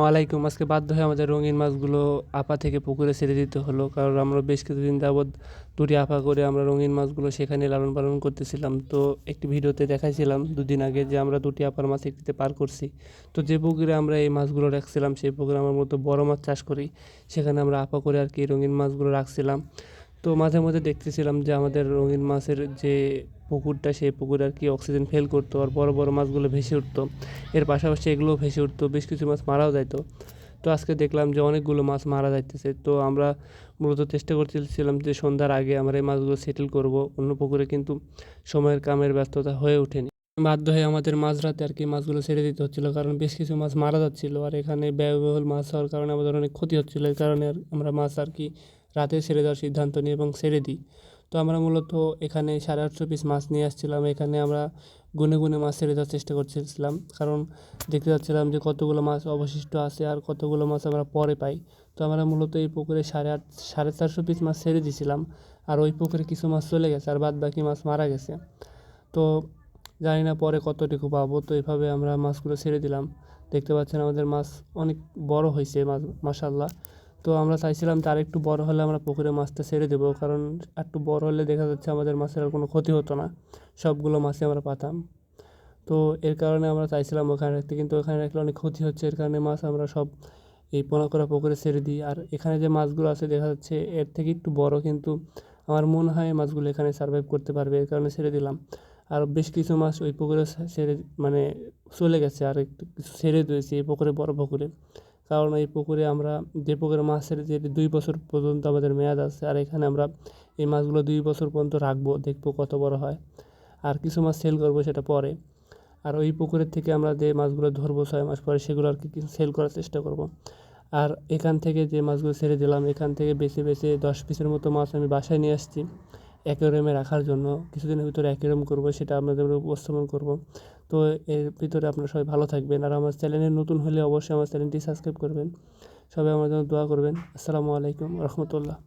ওয়ালাইকুম। আজকে বাধ্য হয়ে আমাদের রঙিন মাছগুলো আপা থেকে পুকুরে ছেড়ে দিতে হলো, কারণ আমরা বেশ কিছুদিন যাবৎ দুটি আপা করে আমরা রঙিন মাছগুলো সেখানে লালন পালন করতেছিলাম। তো একটি ভিডিওতে দেখাইছিলাম দুদিন আগে যে আমরা দুটি আপার মাছ একটিতে পার করছি। তো যে পুকুরে আমরা এই মাছগুলো রাখছিলাম সেই পুকুরে আমার মতো বড় মাছ চাষ করি, সেখানে আমরা আপা করে আর কি রঙিন মাছগুলো রাখছিলাম। তো মাঝে মধ্যে দেখতেছিলাম যে আমাদের রঙিন মাছের যে পুকুরটা, সেই পুকুরে আর কি অক্সিজেন ফেল করতো আর বড় বড় মাছগুলো ভেসে উঠতো। এর পাশাপাশি এগুলোও ভেসে উঠতো, বেশ কিছু মাছ মারাও যাইতো। তো আজকে দেখলাম যে অনেকগুলো মাছ মারা যাইতেছে। তো আমরা মূলত চেষ্টা করতেছিলাম যে সন্ধ্যার আগে আমরা এই মাছগুলো সেটেল করব অন্য পুকুরে, কিন্তু সময়ের কামের ব্যস্ততা হয়ে ওঠেনি। বাধ্য হয়ে আমাদের মাঝরাতে আর কি মাছগুলো ছেড়ে দিতে হচ্ছিল, কারণ বেশ কিছু মাছ মারা যাচ্ছিল আর এখানে ব্যয়বহুল মাছ হওয়ার কারণে আমাদের অনেক ক্ষতি হচ্ছিল। এই কারণে আমরা মাছ আর কি রাতে ছেড়ে দেওয়ার সিদ্ধান্ত নিই এবং ছেড়ে দিই। তো আমরা মূলত এখানে 850 পিস মাছ নিয়ে আসছিলাম। এখানে আমরা গুনে গুনে মাছ ছেড়ে দেওয়ার চেষ্টা করতেছিলাম, কারণ দেখতে পাচ্ছিলাম যে কতগুলো মাছ অবশিষ্ট আছে আর কতগুলো মাছ আমরা পরে পাই। তো আমরা মূলত এই পুকুরে 450 পিস মাছ ছেড়ে দিয়েছিলাম। আর ওই পুকুরে কিছু মাছ চলে গেছে আর বাদ বাকি মাছ মারা গেছে। তো জানি না পরে কতটুকু পাবো। তো এভাবে আমরা মাছগুলো ছেড়ে দিলাম। দেখতে পাচ্ছেন আমাদের মাছ অনেক বড় হয়েছে মাছ, মাশাল্লাহ। তো আমরা চাইছিলাম যে আরেকটু বড় হলে আমরা পুকুরে মাছটা ছেড়ে দেবো, কারণ একটু বড় হলে দেখা যাচ্ছে আমাদের মাছের আর কোনো ক্ষতি হতো না, সবগুলো মাছই আমরা পাতাম। তো এর কারণে আমরা চাইছিলাম ওখানে রাখতে, কিন্তু ওখানে রাখলে অনেক ক্ষতি হচ্ছে। এর কারণে মাছ আমরা সব এই পোনা করা পুকুরে ছেড়ে দিই। আর এখানে যে মাছগুলো আছে দেখা যাচ্ছে এর থেকে একটু বড়, কিন্তু আমার মনে হয় মাছগুলো এখানে সার্ভাইভ করতে পারবে, এর কারণে ছেড়ে দিলাম। আর বেশ কিছু মাছ ওই পুকুরে ছেড়ে মানে চলে গেছে, আর একটু কিছু ছেড়ে দিয়েছি এই পুকুরে, বড় পুকুরে। কারণ এই পুকুরে আমরা যে পুকুরে মাছ ছেড়ে দিই 2 বছর পর্যন্ত আমাদের মেয়াদ আছে, আর এখানে আমরা এই মাছগুলো 2 বছর পর্যন্ত রাখবো, দেখবো কত বড় হয়। আর কিছু মাছ সেল করবো সেটা পরে। আর ওই পুকুরের থেকে আমরা যে মাছগুলো ধরবো 6 মাস পরে, সেগুলো আর কি কিছু সেল করার চেষ্টা করব। আর এখান থেকে যে মাছগুলো ছেড়ে দিলাম, এখান থেকে বেছে বেছে 10 পিসের মতো মাছ আমি বাসায় নিয়ে আসছি অ্যাকোয়ারিয়ামে রাখার জন্য। কিছুদিনের ভিতরে অ্যাকোয়ারিয়াম করবো, সেটা আপনাদের উপস্থাপন করব। তো এর ভিতরে আপনারা সবাই ভালো থাকবেন, আর আমার চ্যানেলে নতুন হলে অবশ্যই আমার চ্যানেলটি সাবস্ক্রাইব করবেন। সবাই আমার জন্য দোয়া করবেন। আসসালামু আলাইকুম রহমতুল্লাহ।